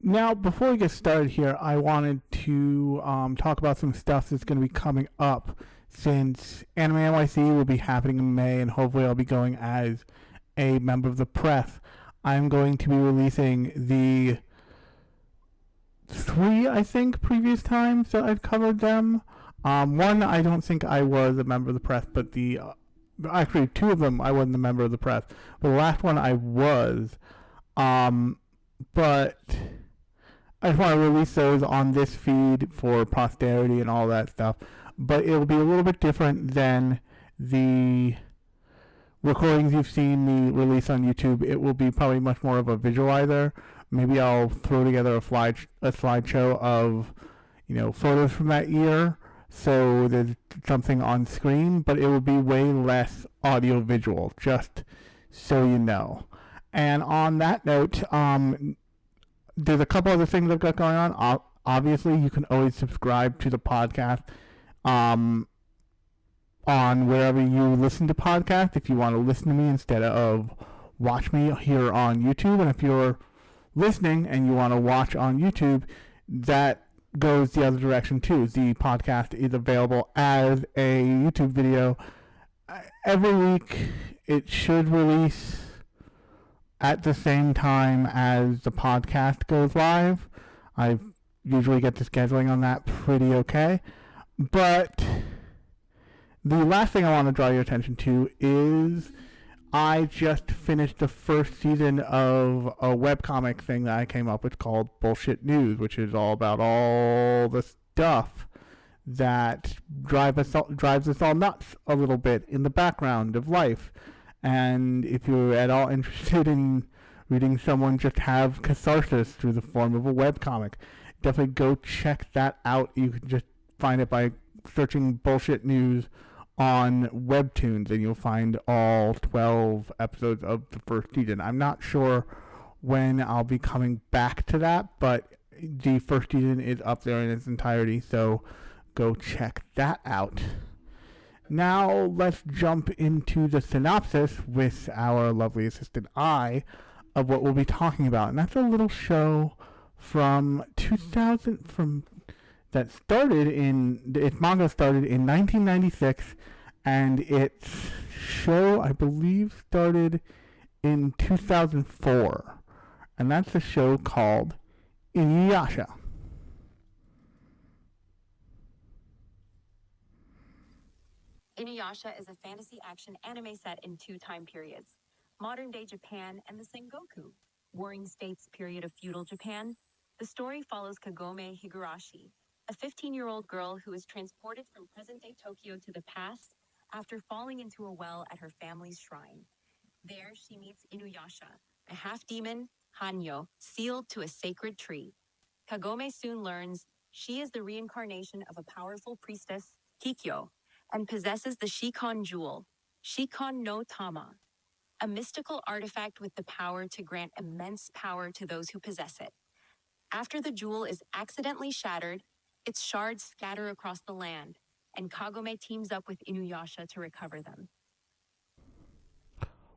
Now, before we get started here, I wanted to talk about some stuff that's going to be coming up since Anime NYC will be happening in May, and hopefully I'll be going as a member of the press. I'm going to be releasing the three, I think, previous times that I've covered them. One, I don't think I was a member of the press, but actually, two of them I wasn't a member of the press. But the last one I was. But I just want to release those on this feed for posterity and all that stuff. But it will be a little bit different than the recordings you've seen me release on YouTube. It will be probably much more of a visualizer. Maybe I'll throw together a slideshow of, photos from that year, so there's something on screen, but it will be way less audio visual, just so you know. And on that note, there's a couple other things I've got going on. Obviously, you can always subscribe to the podcast on wherever you listen to podcasts if you want to listen to me instead of watch me here on YouTube. And if you're listening and you want to watch on YouTube, that goes the other direction too. The podcast is available as a YouTube video every week. It should release at the same time as the podcast goes live. I usually get the scheduling on that pretty okay. But the last thing I want to draw your attention to is I just finished the first season of a webcomic thing that I came up with called Bullshit News, which is all about all the stuff that drives us all nuts a little bit in the background of life. And if you're at all interested in reading someone just have catharsis through the form of a webcomic, definitely go check that out. You can just find it by searching Bullshit News on Webtoons, and you'll find all 12 episodes of the first season. I'm not sure when I'll be coming back to that, but the first season is up there in its entirety, so go check that out. Now let's jump into the synopsis with our lovely assistant I of what we'll be talking about, and that's a little show from 2000 that started its manga started in 1996, and its show, I believe, started in 2004, and that's a show called Inuyasha. Inuyasha is a fantasy action anime set in two time periods, modern-day Japan and the Sengoku, Warring States period of feudal Japan. The story follows Kagome Higurashi, a 15-year-old girl who is transported from present-day Tokyo to the past after falling into a well at her family's shrine. There, she meets Inuyasha, a half-demon, Hanyo, sealed to a sacred tree. Kagome soon learns she is the reincarnation of a powerful priestess, Kikyo, and possesses the Shikon jewel, Shikon no Tama, a mystical artifact with the power to grant immense power to those who possess it. After the jewel is accidentally shattered, its shards scatter across the land, and Kagome teams up with Inuyasha to recover them.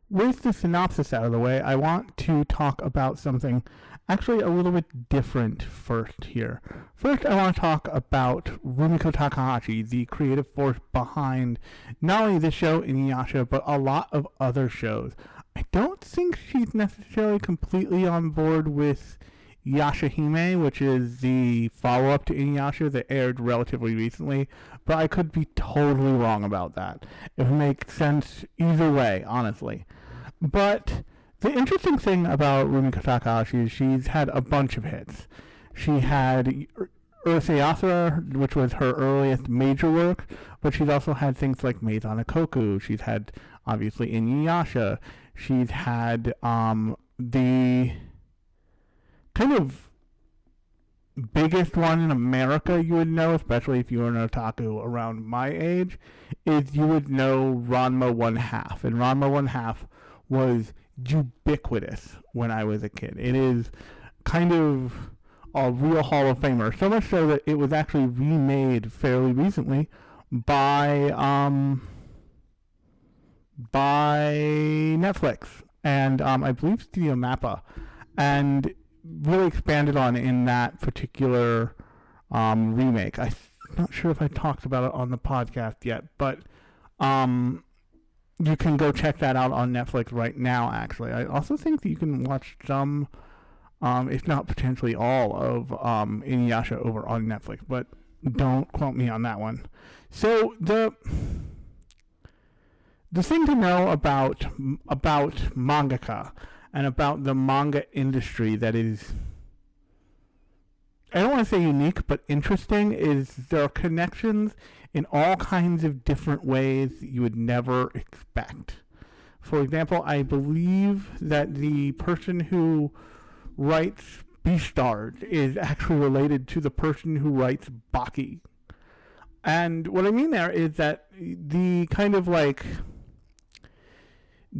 With the synopsis out of the way, I want to talk about something actually a little bit different first here. First, I want to talk about Rumiko Takahashi, the creative force behind not only this show, Inuyasha, but a lot of other shows. I don't think she's necessarily completely on board with Yashahime, which is the follow-up to Inuyasha that aired relatively recently, but I could be totally wrong about that. It would make sense either way, honestly. But the interesting thing about Rumiko Takahashi is she's had a bunch of hits. She had Urusei Yatsura, which was her earliest major work, but she's also had things like Maison Ikkoku. She's had, obviously, Inuyasha. She's had the kind of biggest one in America you would know, especially if you were an otaku around my age, is you would know Ranma 1/2. And Ranma 1/2 was ubiquitous when I was a kid. It is kind of a real Hall of Famer, so much so that it was actually remade fairly recently by Netflix and I believe Studio Mappa. And really expanded on in that particular remake. I'm not sure if I talked about it on the podcast yet, but you can go check that out on Netflix right now, actually. I also think that you can watch some, if not potentially all, of Inuyasha over on Netflix, but don't quote me on that one. So the thing to know about mangaka and about the manga industry that is, I don't want to say unique, but interesting, is there are connections in all kinds of different ways that you would never expect. For example, I believe that the person who writes Beastars is actually related to the person who writes Baki. And what I mean there is that the kind of like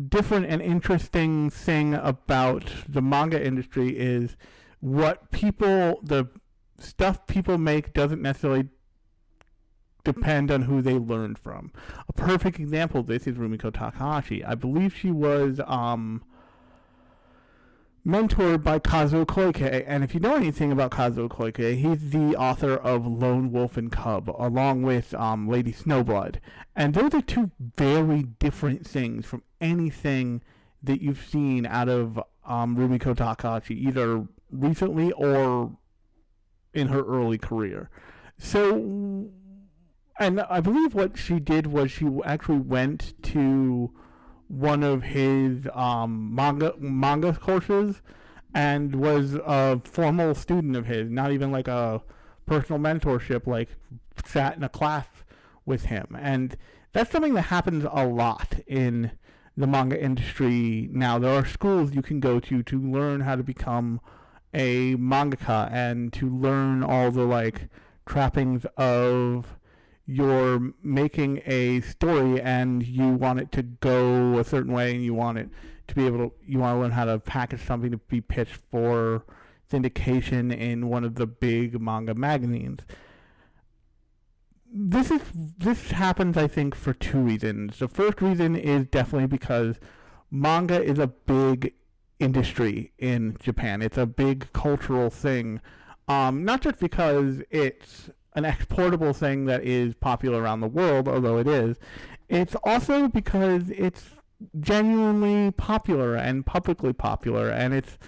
different and interesting thing about the manga industry is the stuff people make doesn't necessarily depend on who they learned from. A perfect example of this is Rumiko Takahashi. I believe she was mentored by Kazuo Koike, and if you know anything about Kazuo Koike, he's the author of Lone Wolf and Cub, along with Lady Snowblood. And those are two very different things from anything that you've seen out of Rumiko Takahashi, either recently or in her early career. So, and I believe what she did was she actually went to one of his manga courses and was a formal student of his, not even like a personal mentorship, like sat in a class with him. And that's something that happens a lot in the manga industry now. There are schools you can go to learn how to become a mangaka and to learn all the like trappings of you're making a story and you want it to go a certain way and you want it to be able to, you want to learn how to package something to be pitched for syndication in one of the big manga magazines. This happens, I think, for two reasons. The first reason is definitely because manga is a big industry in Japan. It's a big cultural thing, not just because it's an exportable thing that is popular around the world, although it is. It's also because it's genuinely popular and publicly popular, and it's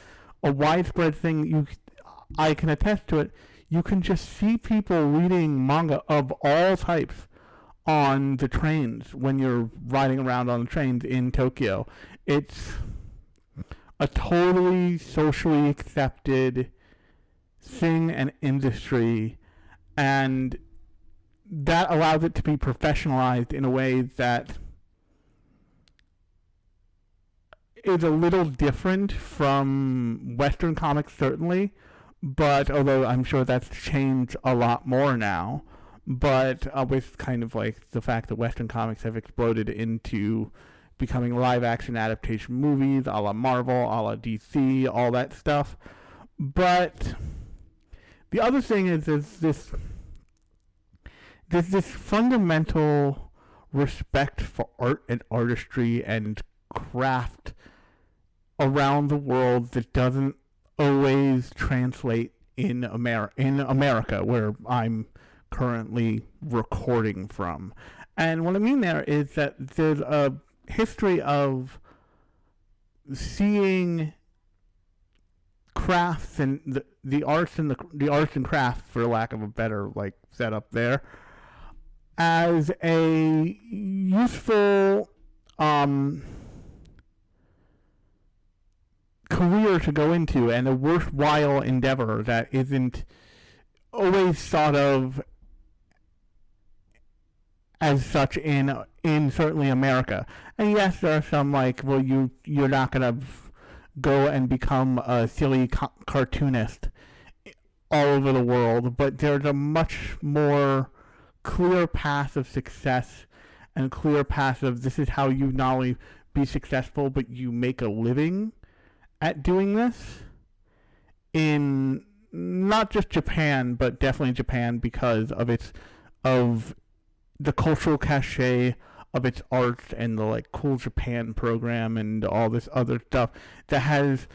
a widespread thing. I can attest to it. You can just see people reading manga of all types on the trains when you're riding around on the trains in Tokyo. It's a totally socially accepted thing and industry, and that allows it to be professionalized in a way that is a little different from Western comics, certainly, but although I'm sure that's changed a lot more now, but with kind of like the fact that Western comics have exploded into becoming live-action adaptation movies, a la Marvel, a la DC, all that stuff. But the other thing is there's this fundamental respect for art and artistry and craft around the world that doesn't always translate in America, where I'm currently recording from. And what I mean there is that there's a history of seeing crafts and the arts and the arts and crafts, for lack of a better like setup there, as a useful career to go into and a worthwhile endeavor that isn't always thought of as such in certainly America. And yes, there are some like, well, you're not gonna go and become a silly cartoonist all over the world, but there's a much more clear path of success and clear path of this is how you not only be successful but you make a living at doing this in not just Japan, but definitely Japan because of the cultural cachet of its arts and the like Cool Japan program and all this other stuff that has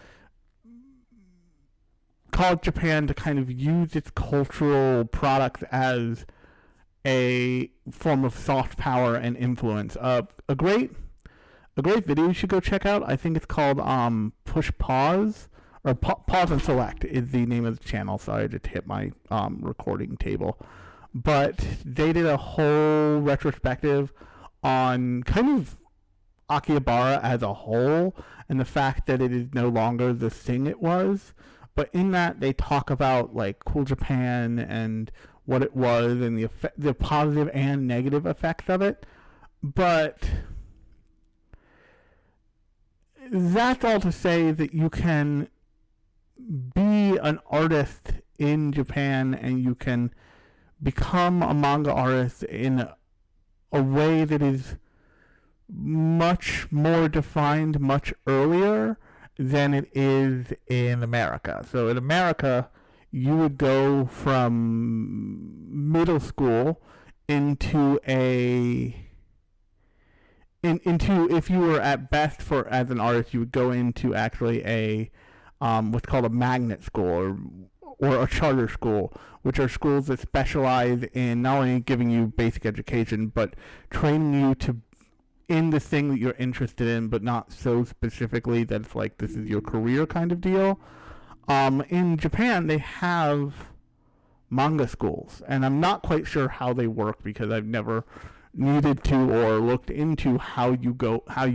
caused Japan to kind of use its cultural products as a form of soft power and influence. A great video you should go check out. I think it's called Push Pause, or Pause and Select is the name of the channel. Sorry, I just hit my recording table. But they did a whole retrospective on kind of Akihabara as a whole and the fact that it is no longer the thing it was. But in that, they talk about like Cool Japan and what it was and the positive and negative effects of it. But that's all to say that you can be an artist in Japan and you can become a manga artist in a way that is much more defined much earlier than it is in America. So in America, you would go from middle school into if you were at best as an artist, you would go into actually a what's called a magnet school or a charter school, which are schools that specialize in not only giving you basic education but training you in the thing that you're interested in, but not so specifically that it's like this is your career kind of deal. In Japan, they have manga schools, and I'm not quite sure how they work because I've never needed to or looked into how you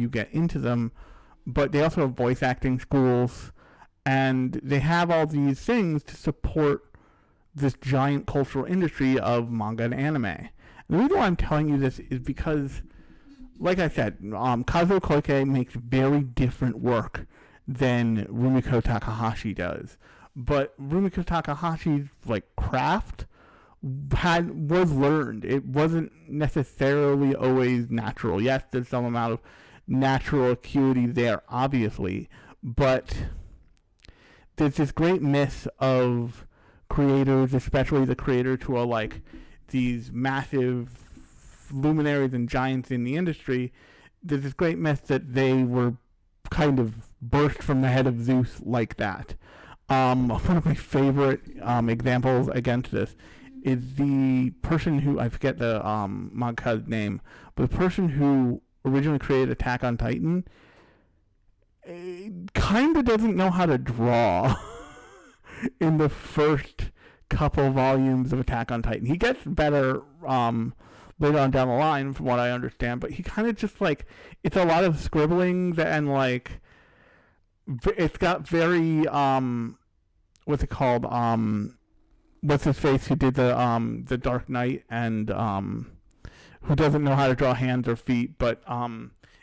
get into them. But they also have voice acting schools, and they have all these things to support this giant cultural industry of manga and anime. And the reason why I'm telling you this is because, like I said, Kazuo Koike makes very different work than Rumiko Takahashi does. But Rumiko Takahashi's like craft was learned. It wasn't necessarily always natural. Yes, there's some amount of natural acuity there, obviously, but there's this great myth of creators, especially the creators who are like these massive luminaries and giants in the industry. There's this great myth that they were kind of burst from the head of Zeus like that. One of my favorite examples against this is the person who, I forget the mangaka's name, but the person who originally created Attack on Titan kind of doesn't know how to draw in the first couple volumes of Attack on Titan. He gets better later on down the line, from what I understand, but he kind of just like, it's a lot of scribblings and like, it's got very, what's it called, what's his face who did the Dark Knight and who doesn't know how to draw hands or feet, but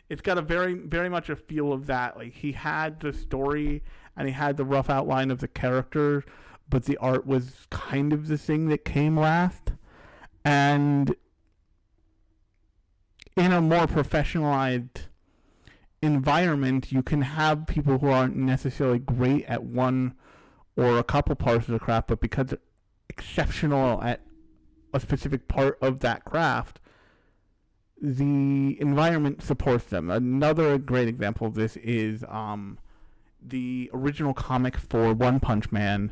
it's got a very, very much a feel of that. Like, he had the story and he had the rough outline of the character, but the art was kind of the thing that came last. And in a more professionalized environment, you can have people who aren't necessarily great at one or a couple parts of the craft, but because they're exceptional at a specific part of that craft, the environment supports them. Another great example of this is the original comic for One Punch Man,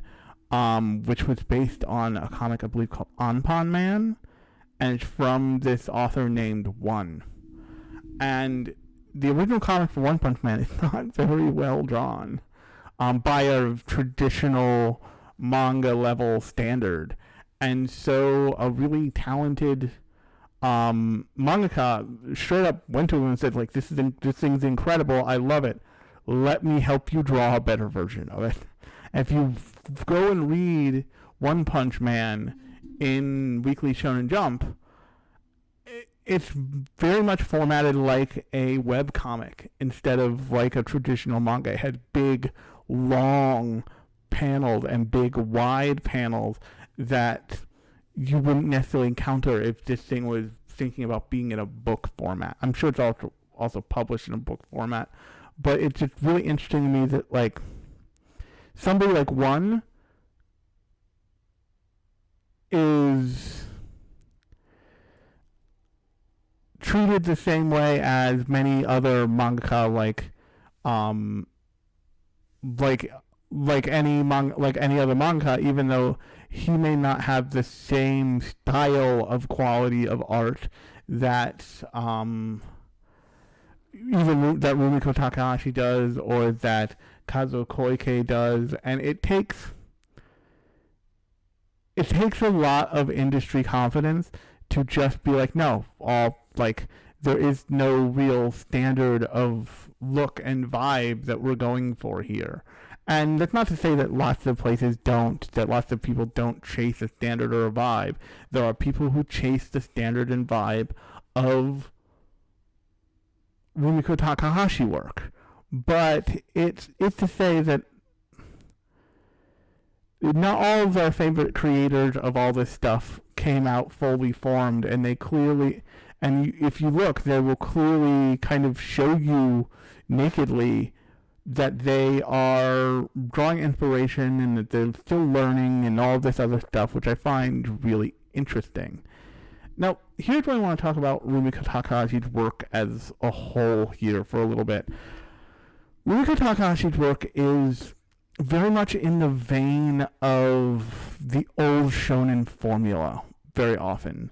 which was based on a comic I believe called Anpan Man, and it's from this author named One. And the original comic for One Punch Man is not very well drawn by a traditional manga level standard. And so a really talented mangaka straight up went to him and said, like, this thing's incredible, I love it, let me help you draw a better version of it. And if you go and read One Punch Man in Weekly Shonen Jump, it's very much formatted like a web comic instead of like a traditional manga. It had big, long panels and big, wide panels that you wouldn't necessarily encounter if this thing was thinking about being in a book format. I'm sure it's also published in a book format, but it's just really interesting to me that like somebody like One is treated the same way as many other mangaka, like like any other manga, even though he may not have the same style of quality of art that even that Rumiko Takahashi does or that Kazuo Koike does, and it takes a lot of industry confidence to just be like, no, there is no real standard of look and vibe that we're going for here. And that's not to say that lots of places don't, that lots of people don't chase a standard or a vibe. There are people who chase the standard and vibe of Rumiko Takahashi work. But it's to say that not all of our favorite creators of all this stuff came out fully formed, and they clearly, and if you look, they will clearly kind of show you nakedly that they are drawing inspiration and that they're still learning and all this other stuff, which I find really interesting. Now, here's where I want to talk about Rumiko Takahashi's work as a whole here for a little bit. Rumiko Takahashi's work is very much in the vein of the old shonen formula very often.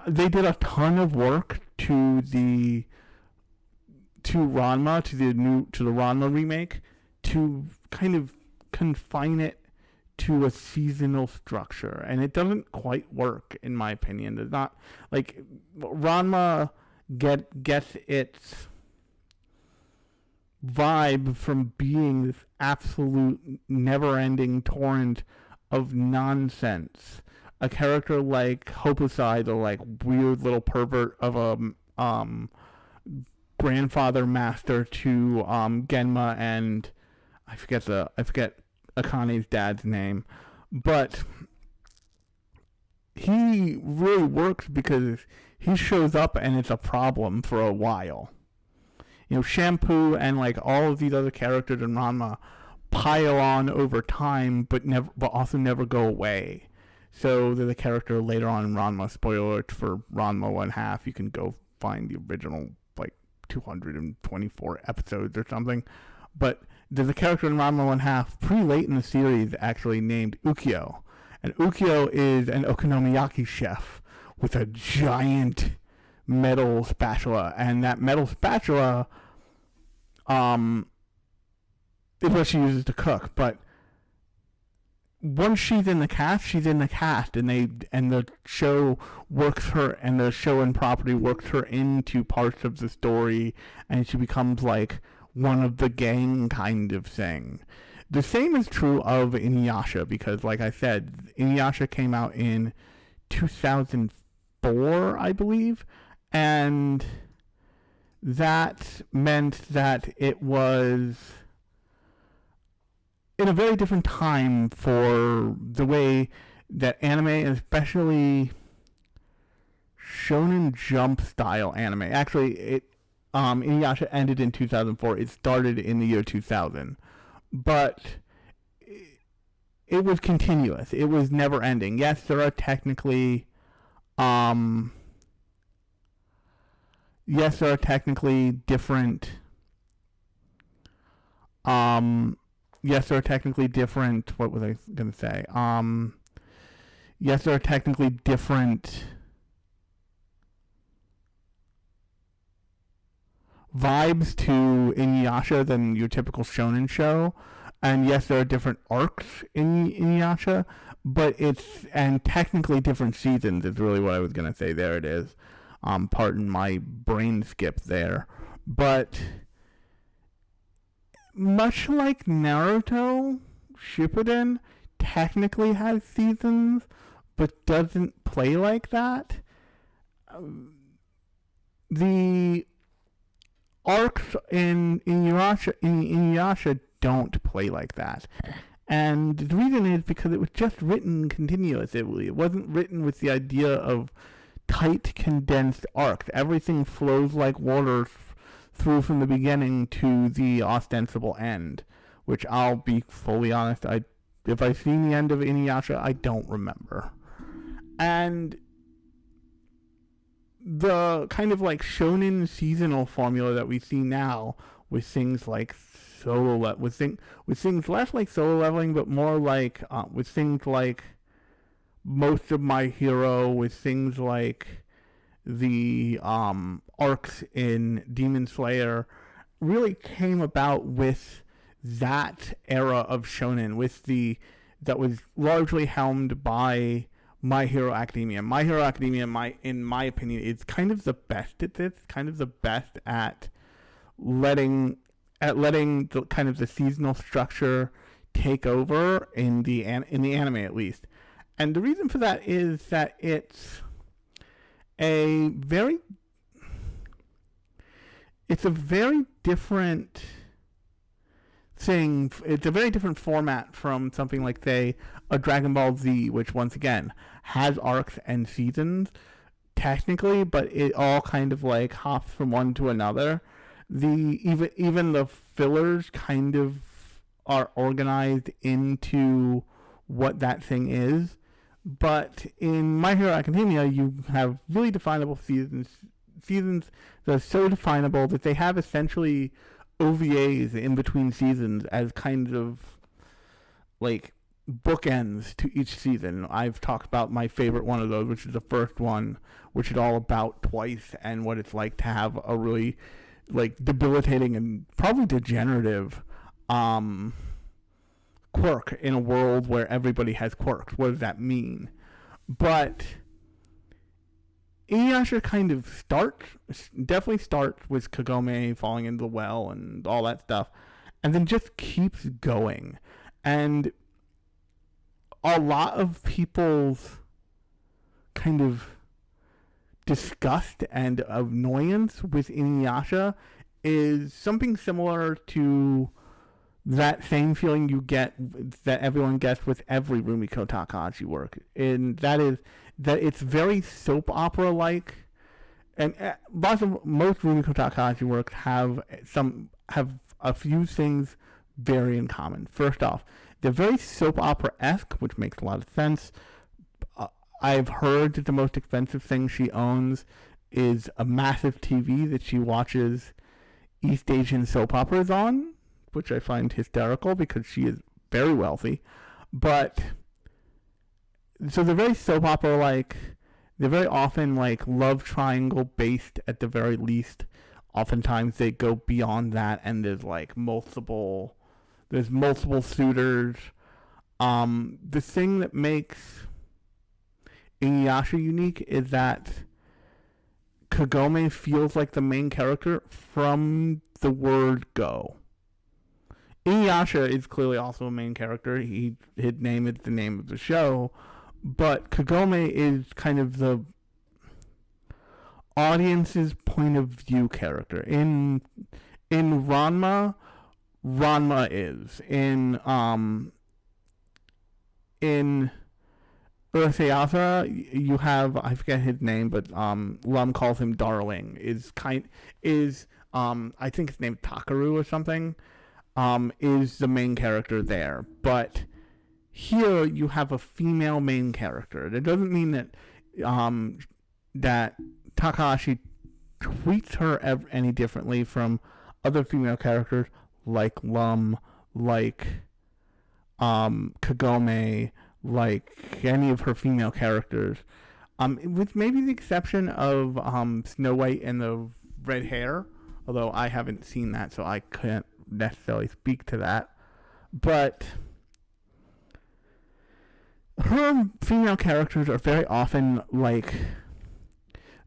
They did a ton of work to Ranma, to the Ranma remake, to kind of confine it to a seasonal structure, and it doesn't quite work in my opinion. It's not like Ranma gets its vibe from being this absolute never-ending torrent of nonsense. A character like Hokusai, the like weird little pervert of a grandfather master to Genma and I forget Akane's dad's name, but he really works because he shows up and it's a problem for a while. You know, Shampoo and like all of these other characters in Ranma pile on over time, but also never go away. So there's a character later on in Ranma, spoiler alert for Ranma 1/2, you can go find the original like 224 episodes or something. But there's a character in Ranma 1/2 pretty late in the series actually named Ukyo. And Ukyo is an okonomiyaki chef with a giant metal spatula, and that metal spatula is what she uses to cook. But once she's in the cast, and the show works her, and the show and property works her into parts of the story, and she becomes like one of the gang kind of thing. The same is true of Inuyasha, because like I said, Inuyasha came out in 2004, I believe, and that meant that it was in a very different time for the way that anime, and especially Shonen Jump style anime. Actually, Inuyasha ended in 2004. It started in the year 2000, but it was continuous. It was never ending. Yes, there are technically different what was I going to say? Yes, there are technically different vibes to Inuyasha than your typical shonen show. And yes, there are different arcs in Inuyasha, but and technically different seasons is really what I was going to say. There it is. Pardon my brain skip there. But much like Naruto, Shippuden technically has seasons, but doesn't play like that. The arcs in Inuyasha don't play like that. And the reason is because it was just written continuously. It wasn't written with the idea of tight, condensed arcs. Everything flows like water through from the beginning to the ostensible end, which I'll be fully honest, if I've seen the end of Inuyasha, I don't remember. And the kind of like shonen seasonal formula that we see now with things like with things less like solo leveling, but more like with things like Most of My Hero, with things like the arcs in Demon Slayer, really came about with that era of shonen, that was largely helmed by My Hero Academia. My Hero Academia, in my opinion, is kind of the best at this, kind of the best at letting the kind of the seasonal structure take over in the anime, at least. And the reason for that is that it's a very different thing. It's a very different format from something like, say, a Dragon Ball Z, which once again has arcs and seasons technically, but it all kind of like hops from one to another. Even the fillers kind of are organized into what that thing is. But in My Hero Academia, you have really definable seasons that are so definable that they have essentially OVAs in between seasons as kind of like bookends to each season. I've talked about my favorite one of those, which is the first one, which is all about Twice and what it's like to have a really like debilitating and probably degenerative quirk in a world where everybody has quirks. What does that mean? But Inuyasha kind of definitely starts with Kagome falling into the well and all that stuff, and then just keeps going. And a lot of people's kind of disgust and annoyance with Inuyasha is something similar to that same feeling you get, that everyone gets with every Rumiko Takahashi work, and that is that it's very soap opera like, and most Rumiko Takahashi works have a few things very in common. First off, they're very soap opera-esque, which makes a lot of sense. I've heard that the most expensive thing she owns is a massive TV that she watches East Asian soap operas on, which I find hysterical because she is very wealthy. But so they're very soap opera like. They're very often like love triangle based at the very least. Oftentimes they go beyond that, and there's multiple suitors. The thing that makes Inuyasha unique is that Kagome feels like the main character from the word go. Inuyasha is clearly also a main character. His name is the name of the show, but Kagome is kind of the audience's point of view character. In Ranma is. In Uruseiyasu, you have, I forget his name, but Lum calls him Darling. I think his name is Takaru or something. Is the main character there, but here you have a female main character. That doesn't mean that that Takahashi treats her any differently from other female characters like Lum, like Kagome, like any of her female characters, with maybe the exception of Snow White and the red hair, although I haven't seen that, so I can't necessarily speak to that. But her female characters are very often they're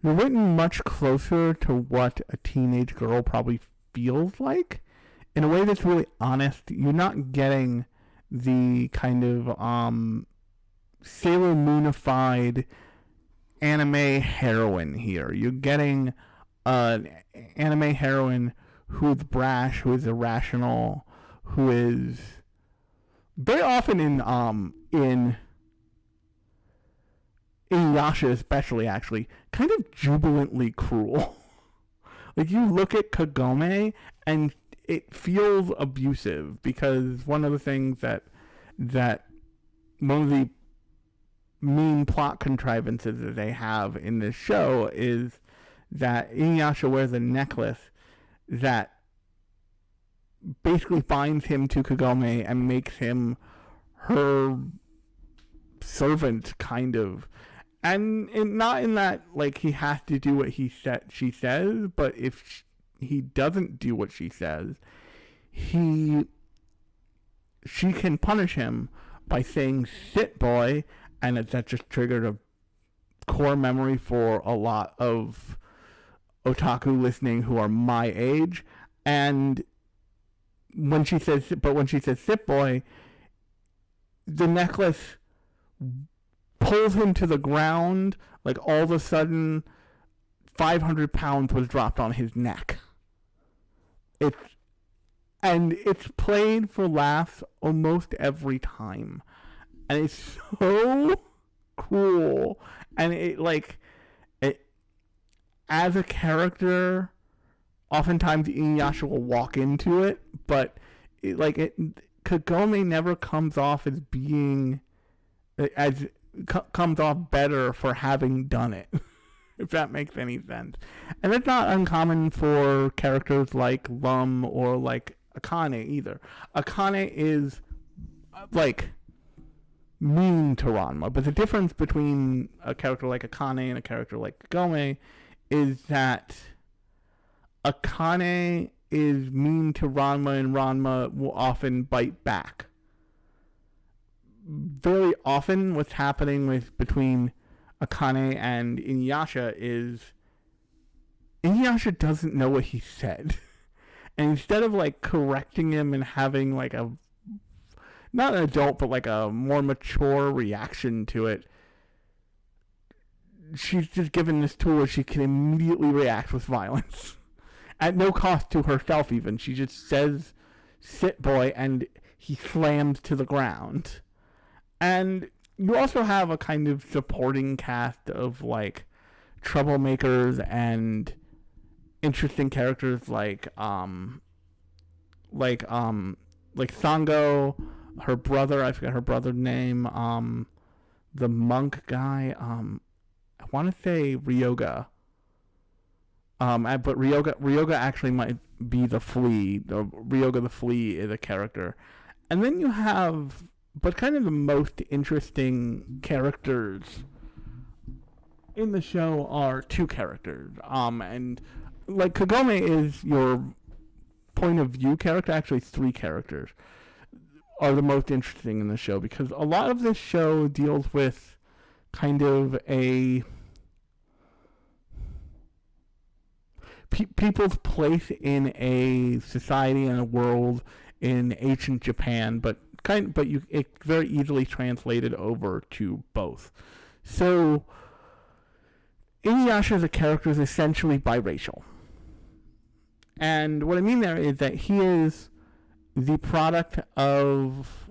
written much closer to what a teenage girl probably feels like, in a way that's really honest. You're not getting the kind of Sailor Moonified anime heroine here. You're getting an anime heroine who is brash, who is irrational, who is very often in Inuyasha especially, actually, kind of jubilantly cruel. Like, you look at Kagome and it feels abusive, because one of the things that one of the main plot contrivances that they have in this show is that Inuyasha wears a necklace that basically binds him to Kagome and makes him her servant, kind of. And not in that, like, he has to do what she says, but if he doesn't do what she says, she can punish him by saying, "Sit, boy," and that just triggered a core memory for a lot of otaku listening who are my age. And when she says "Sit, boy," the necklace pulls him to the ground. Like, all of a sudden 500 pounds was dropped on his neck. It's played for laughs almost every time, and it's so cool. And it as a character, oftentimes Inuyasha will walk into it, but Kagome never comes off as being comes off better for having done it, if that makes any sense. And it's not uncommon for characters like Lum or like Akane either. Akane is like mean to Ranma, but the difference between a character like Akane and a character like Kagome is that Akane is mean to Ranma, and Ranma will often bite back. Very often what's happening between Akane and Inuyasha is Inuyasha doesn't know what he said. And instead of like correcting him and having like a, not an adult, but like a more mature reaction to it, she's just given this tool where she can immediately react with violence. At no cost to herself even. She just says, "Sit, boy," and he slams to the ground. And you also have a kind of supporting cast of like troublemakers and interesting characters like Sango, her brother, I forget her brother's name, the monk guy, I want to say Ryoga. But Ryoga actually might be the flea. Ryoga the flea is a character. And then you have, but kind of the most interesting characters in the show are two characters. And like Kagome is your point of view character. Actually, three characters are the most interesting in the show, because a lot of this show deals with kind of a people's place in a society and a world in ancient Japan, but it's very easily translated over to both. So Inuyasha as a character is essentially biracial. And what I mean there is that he is the product of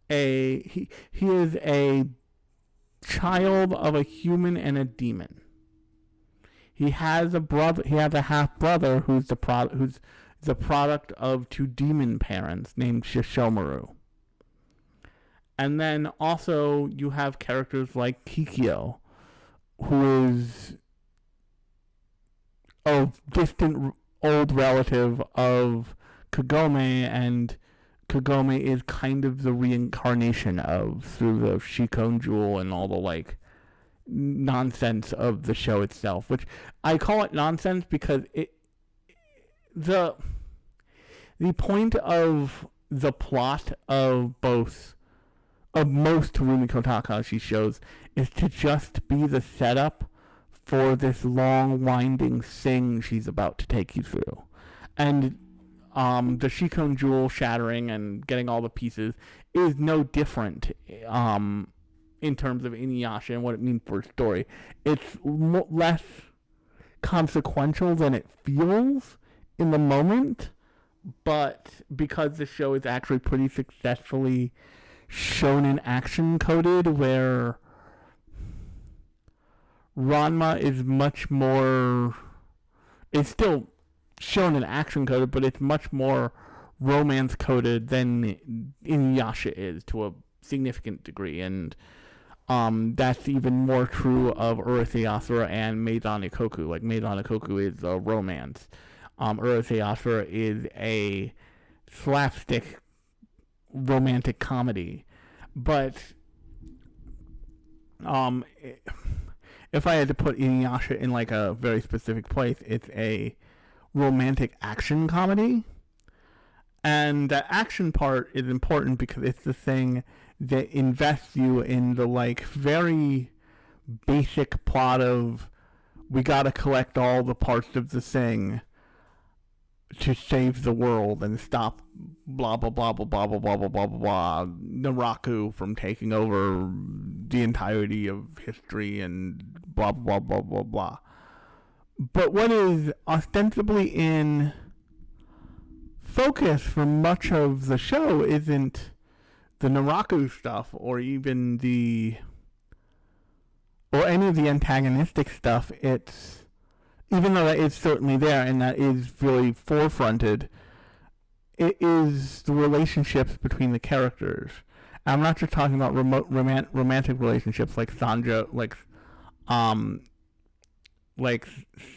he is a child of a human and a demon. He has a brother. He has a half brother who's the product of two demon parents named Shishomaru. And then also you have characters like Kikyo, who is a distant old relative of Kagome, and Kagome is kind of the reincarnation of, through the Shikon Jewel and all the like nonsense of the show itself, which I call it nonsense because the point of the plot of most Rumiko Takahashi shows is to just be the setup for this long winding thing she's about to take you through. And the Shikon Jewel shattering and getting all the pieces is no different in terms of Inuyasha and what it means for a story. It's less consequential than it feels in the moment, but because the show is actually pretty successfully shonen action coded, where Ranma is much more, it's still shonen action coded, but it's much more romance coded than Inuyasha is to a significant degree. And that's even more true of Urusei Asura and Maidon Ikoku. Like, Maidon Ikoku is a romance. Inuyasha is a slapstick romantic comedy, but um, if I had to put Inuyasha in like a very specific place, it's a romantic action comedy. And the action part is important because it's the thing that invests you in the like very basic plot of we gotta collect all the parts of the thing to save the world and stop blah blah blah blah blah blah blah blah blah blah Naraku from taking over the entirety of history and blah blah blah blah blah. But what is ostensibly in focus for much of the show isn't the Naraku stuff or even or any of the antagonistic stuff. It's, even though that is certainly there and that is really forefronted, it is the relationships between the characters. And I'm not just talking about romantic relationships like like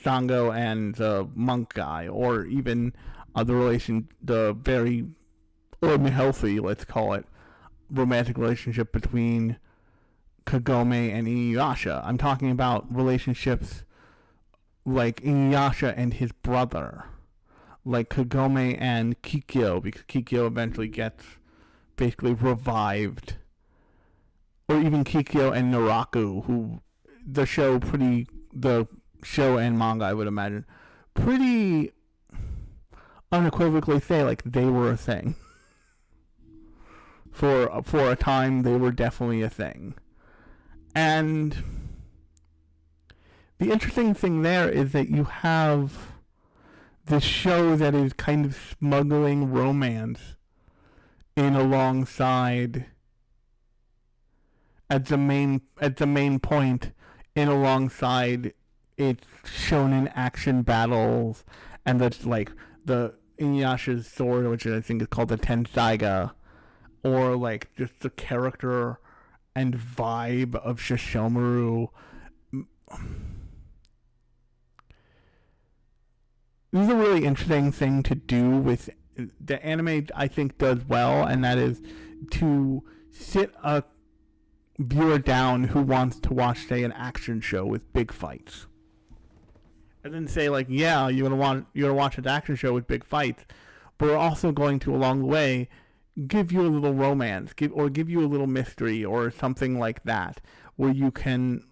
Sango and the monk guy, or even the very unhealthy, let's call it, romantic relationship between Kagome and Inuyasha. I'm talking about relationships like Inuyasha and his brother, like Kagome and Kikyo, because Kikyo eventually gets basically revived, or even Kikyo and Naraku, who the show and manga, I would imagine, pretty unequivocally say like they were a thing. For a time, they were definitely a thing. And the interesting thing there is that you have this show that is kind of smuggling romance in alongside at the main point, in alongside its shonen action battles, and that's like the Inuyasha's sword, which I think is called the Tensaiga, or like just the character and vibe of Shishomaru. This is a really interesting thing to do with the anime, I think, does well, and that is to sit a viewer down who wants to watch, say, an action show with big fights, and then say like, yeah, you're gonna watch an action show with big fights, but we're also going to, along the way, give you a little romance, give you a little mystery or something like that, where you can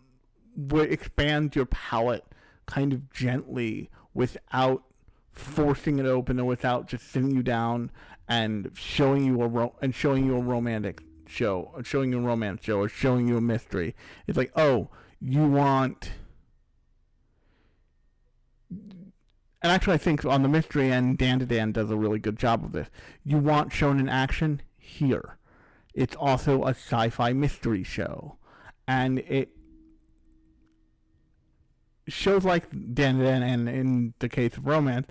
expand your palette kind of gently without forcing it open, or without just sitting you down and showing you a romance show, or showing you a mystery. It's like, oh, you want. And actually, I think on the mystery end, Dan does a really good job of this. You want shonen action? Here. It's also a sci-fi mystery show. And it shows like Dan, and in the case of romance,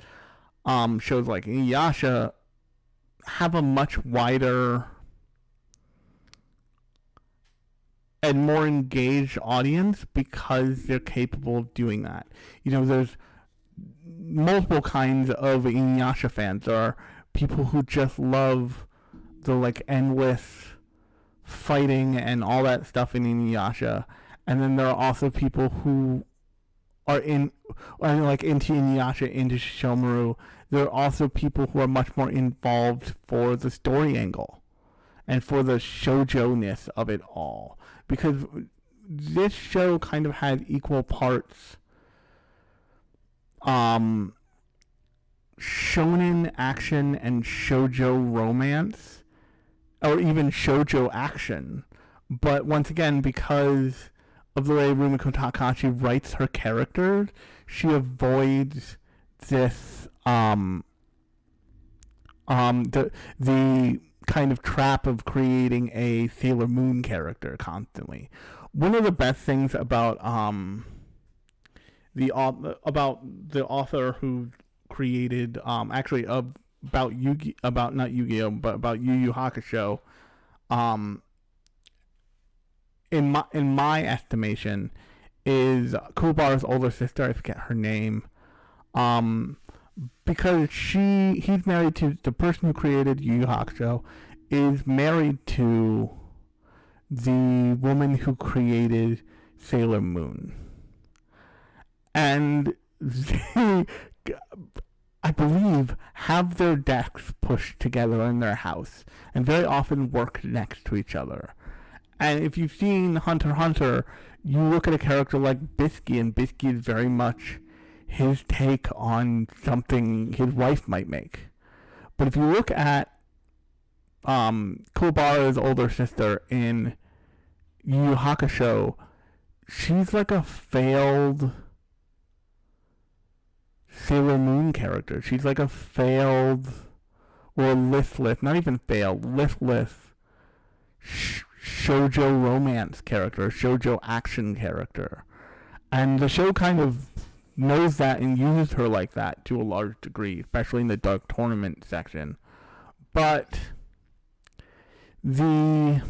shows like Inuyasha have a much wider and more engaged audience because they're capable of doing that. You know, there's multiple kinds of Inuyasha fans. There are people who just love the like endless fighting and all that stuff in Inuyasha, and then there are also people who are into Inuyasha, into Shishomaru. There are also people who are much more involved for the story angle and for the shoujo-ness of it all, because this show kind of had equal parts shonen action and shoujo romance, or even shoujo action. But once again, because of the way Rumiko Takahashi writes her characters, she avoids this the kind of trap of creating a Sailor Moon character constantly. One of the best things about the author who created about Yu Yu Hakusho, in my estimation, is Kuwabara's older sister. I forget her name, because he's married to the person who created Yu Yu Hakusho, is married to the woman who created Sailor Moon, and they, I believe, have their desks pushed together in their house, and very often work next to each other. And if you've seen Hunter x Hunter, you look at a character like Bisky, and Bisky is very much his take on something his wife might make. But if you look at Kuwabara's older sister in Yu Yu Hakusho, she's like a failed Sailor Moon character. She's like a failed, or listless, not even failed, listless shoujo romance character, shoujo action character. And the show kind of knows that and uses her like that to a large degree, especially in the Dark Tournament section. But that's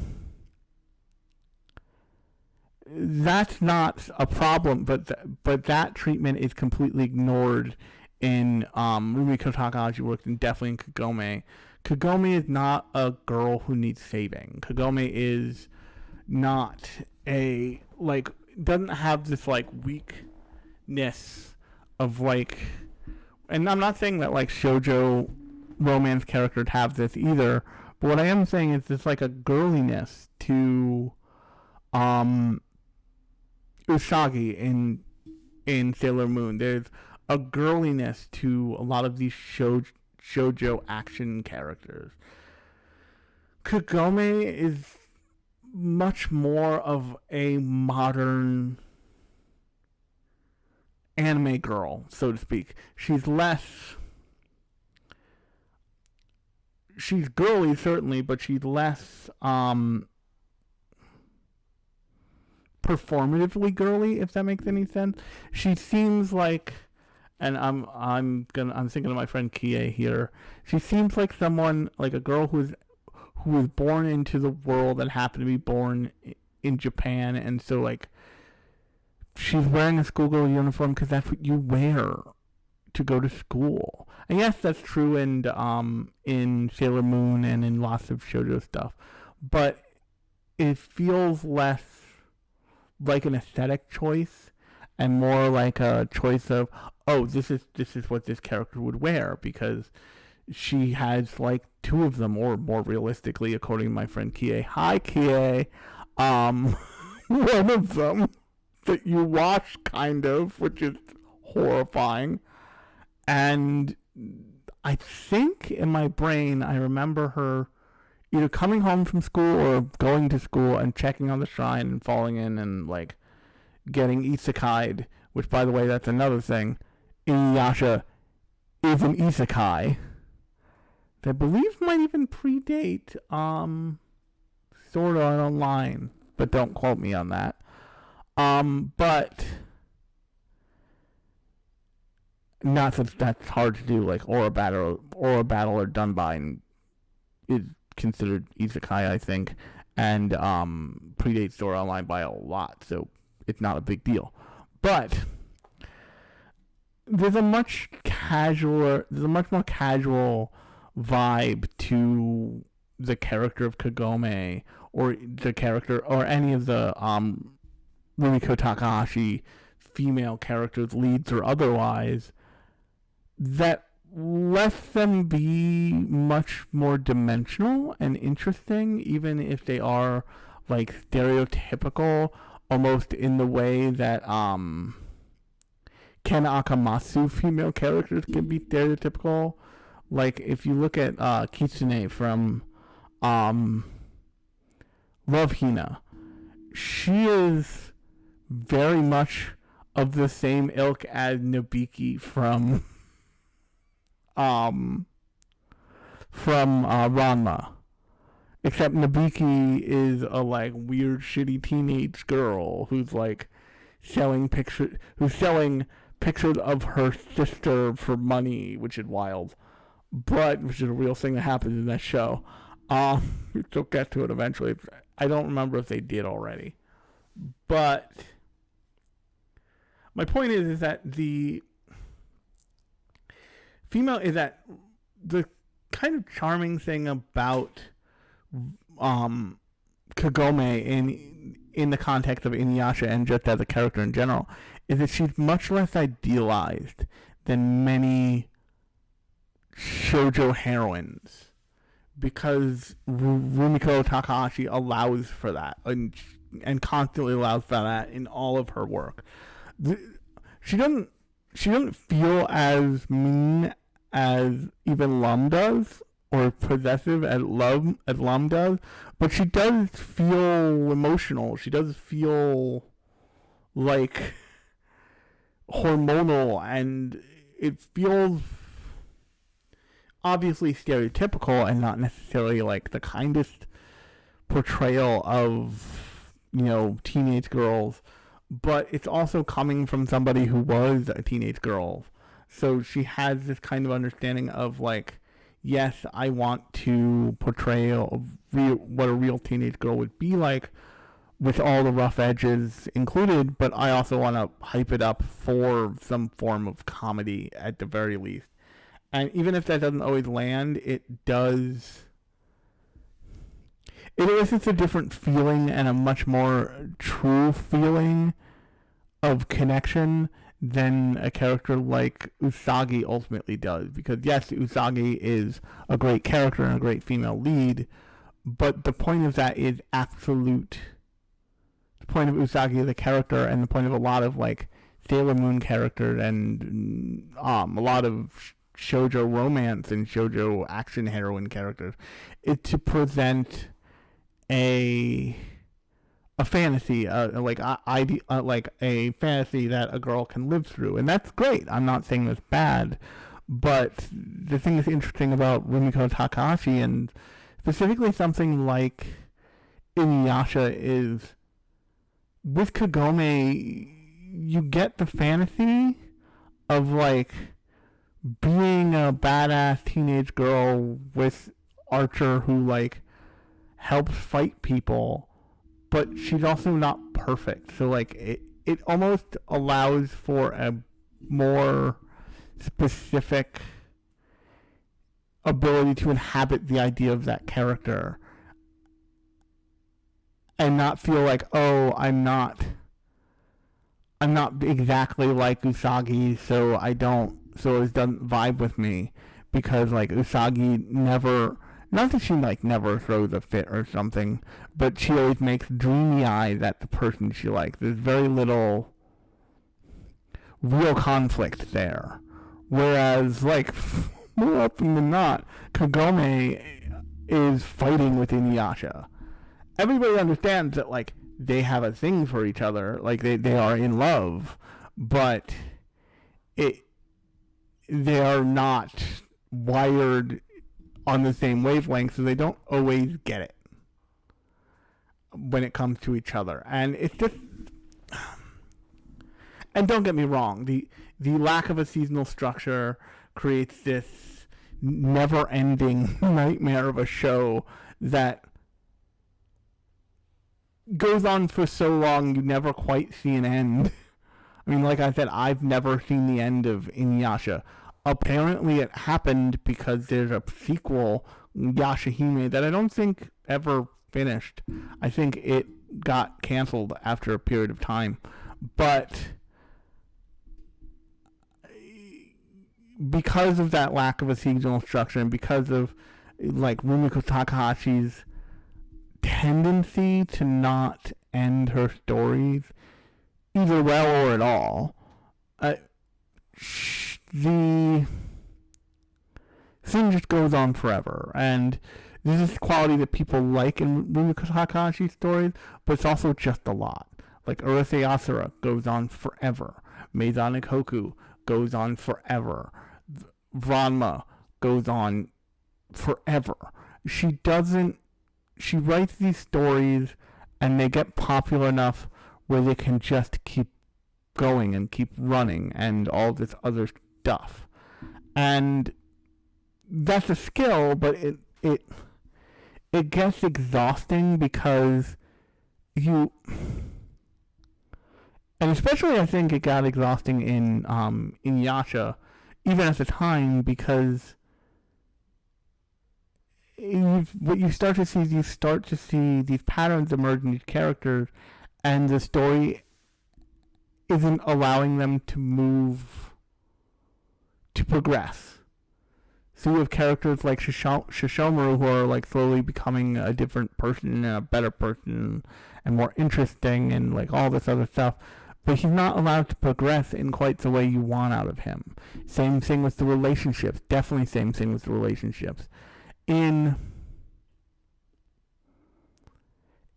not a problem, but that treatment is completely ignored in Rumiko Takahashi works, and definitely in Kagome. Kagome is not a girl who needs saving. Kagome is not a, like, doesn't have this, like, weakness of, like, and I'm not saying that, like, shoujo romance characters have this either, but what I am saying is there's, like, a girliness to, Usagi in Sailor Moon. There's a girliness to a lot of these shoujo action characters. Kagome is much more of a modern anime girl, so to speak. She's girly, certainly, but she's less performatively girly, if that makes any sense. She seems like, and I'm thinking of my friend Kie here. She seems like someone, like a girl who was born into the world and happened to be born in Japan, and so, like, she's wearing a schoolgirl uniform because that's what you wear to go to school. And yes, that's true in Sailor Moon and in lots of shoujo stuff, but it feels less like an aesthetic choice and more like a choice of, oh, this is what this character would wear, because she has like two of them, or more realistically, according to my friend Kie. Hi, Kie. One of them that you watch, kind of, which is horrifying. And I think in my brain, I remember her either coming home from school or going to school and checking on the shrine and falling in and, like, getting isekai'd, which, by the way, that's another thing. Inuyasha is an isekai that I believe might even predate Sword Art Online, but don't quote me on that. But not that that's hard to do, like Aura Battle or Dunbine is considered isekai, I think, and predates Sword Art Online by a lot, so it's not a big deal. But there's a much more casual vibe to the character of Kagome, or the character, or any of the Rumiko Takahashi female characters, leads or otherwise, that lets them be much more dimensional and interesting, even if they are, like, stereotypical, almost in the way that Ken Akamatsu female characters can be stereotypical. Like, if you look at Kitsune from Love Hina, she is very much of the same ilk as Nobiki from Ranma. Except Nobiki is a, like, weird, shitty teenage girl who's, like, selling pictures of her sister for money, which is wild. But, which is a real thing that happens in that show. We'll get to it eventually. I don't remember if they did already. But my point is that the female is that the kind of charming thing about Kagome in the context of Inuyasha and just as a character in general is that she's much less idealized than many shoujo heroines because Rumiko Takahashi allows for that and constantly allows for that in all of her work. She doesn't feel as mean as even Lum does or possessive as Lum does, but she does feel emotional. She does feel like hormonal, and it feels obviously stereotypical and not necessarily like the kindest portrayal of, teenage girls, but it's also coming from somebody who was a teenage girl. So she has this kind of understanding of like, yes, I want to portray what a real teenage girl would be like with all the rough edges included, but I also want to hype it up for some form of comedy at the very least. And even if that doesn't always land, it elicits a different feeling and a much more true feeling of connection than a character like Usagi ultimately does. Because yes, Usagi is a great character and a great female lead, but the point of that is absolute. The point of Usagi as a character and the point of a lot of like Sailor Moon characters and a lot of shoujo romance and shoujo action heroine characters is to present a fantasy, like a fantasy that a girl can live through, and that's great. I'm not saying that's bad, but the thing that's interesting about Rumiko Takahashi and specifically something like Inuyasha is with Kagome, you get the fantasy of like being a badass teenage girl with Archer who like helps fight people, but she's also not perfect. So like it almost allows for a more specific ability to inhabit the idea of that character and not feel like, oh, I'm not exactly like Usagi, so it doesn't vibe with me, because like Usagi never, not that she like never throws a fit or something, but she always makes dreamy eyes at the person she likes. There's very little real conflict there. Whereas like more often than not, Kagome is fighting with Inuyasha. Everybody understands that like they have a thing for each other, like they are in love, but they are not wired on the same wavelength, so they don't always get it when it comes to each other. And it's just, and don't get me wrong, the lack of a seasonal structure creates this never-ending nightmare of a show that goes on for so long you never quite see an end. I mean, like I said, I've never seen the end of Inuyasha. Apparently it happened because there's a sequel, Yashahime, that I don't think ever finished. I think it got canceled after a period of time. But because of that lack of a seasonal structure and because of like Rumiko Takahashi's tendency to not end her stories either well or at all, the thing just goes on forever. And this is the quality that people like in Rumiko Takahashi's stories, but it's also just a lot. Like Urusei Asura goes on forever. Meizan Ikoku goes on forever. Ranma goes on forever. She writes these stories and they get popular enough where they can just keep going and keep running and all this other stuff. And that's a skill, but it gets exhausting because and especially I think it got exhausting in Inuyasha, even at the time, because what you start to see is you start to see these patterns emerge in these characters, and the story isn't allowing them to move, to progress. So you have characters like Shishomaru who are like slowly becoming a different person and a better person and more interesting and like all this other stuff. But he's not allowed to progress in quite the way you want out of him. Same thing with the relationships. Definitely same thing with the relationships. So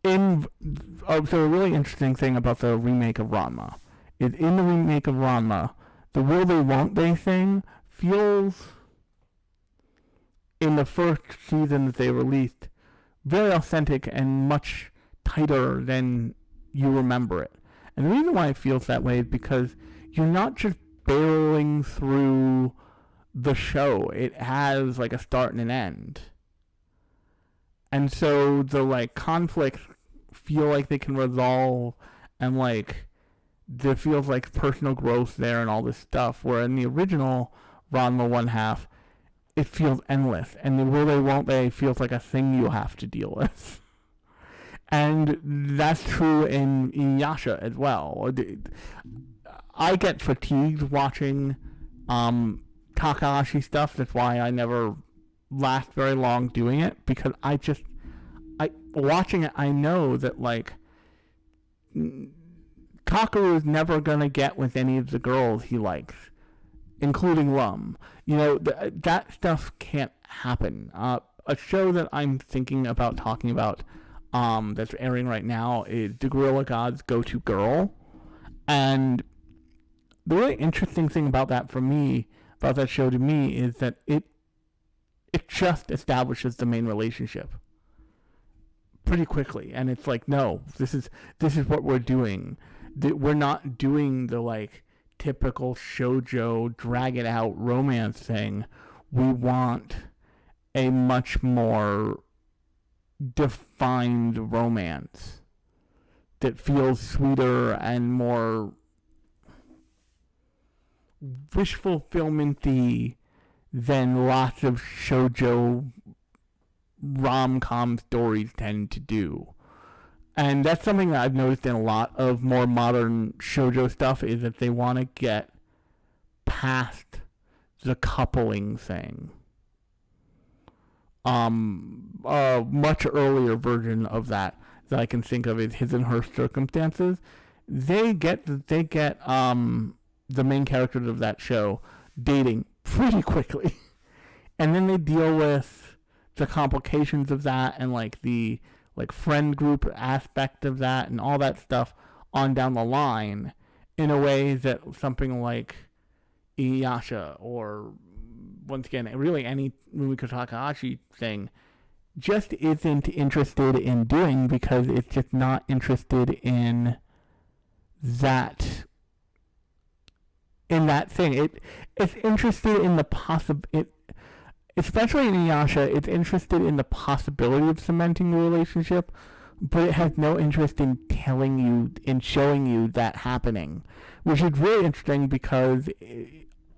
a really interesting thing about the remake of Ranma is in the remake of Ranma, the will they won't they thing feels, in the first season that they released, very authentic and much tighter than you remember it. And the reason why it feels that way is because you're not just barreling through the show. It has like a start and an end. And so the like conflicts feel like they can resolve, and like there feels like personal growth there and all this stuff, where in the original Ranma one half, it feels endless, and the will they won't they feels like a thing you have to deal with. And that's true in Inuyasha as well. I get fatigued watching Takahashi stuff. That's why I never last very long doing it, because watching it, I know that like Kakeru is never gonna get with any of the girls he likes, including Lum. You know, that stuff can't happen. A show that I'm thinking about talking about that's airing right now is The Gorilla God's Go-To Girl. And the really interesting thing about that show to me, is that it just establishes the main relationship pretty quickly. And it's like, no, this is what we're doing. We're not doing the like typical shoujo drag it out romance thing. We want a much more defined romance that feels sweeter and more wish fulfillment-y than lots of shoujo rom-com stories tend to do. And that's something that I've noticed in a lot of more modern shoujo stuff, is that they want to get past the coupling thing. A much earlier version of that I can think of is His and Her Circumstances. They get the main characters of that show dating pretty quickly, and then they deal with the complications of that and like the like friend group aspect of that and all that stuff on down the line, in a way that something like Inuyasha, or once again really any Rumiko Takahashi thing, just isn't interested in doing, because it's just not interested in that thing. It's interested in the especially in Inuyasha, it's interested in the possibility of cementing the relationship, but it has no interest in telling you, in showing you that happening, which is really interesting, because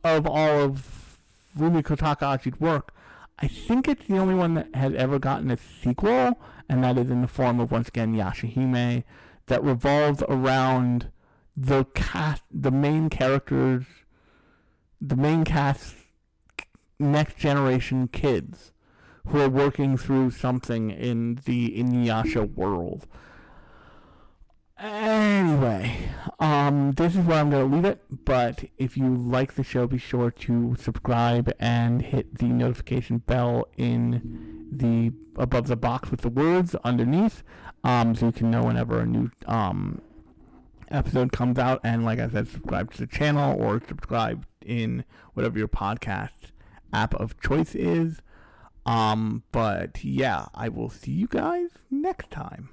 of all of Rumiko Takahashi's work, I think it's the only one that has ever gotten a sequel, and that is in the form of, once again, Yashahime, that revolves around the main characters, the main cast, next generation kids who are working through something in the Inuyasha world. Anyway, this is where I'm going to leave it, but if you like the show, be sure to subscribe and hit the notification bell in the above the box with the words underneath, so you can know whenever a new episode comes out. And like I said, subscribe to the channel, or subscribe in whatever your podcast app of choice is. But yeah, I will see you guys next time.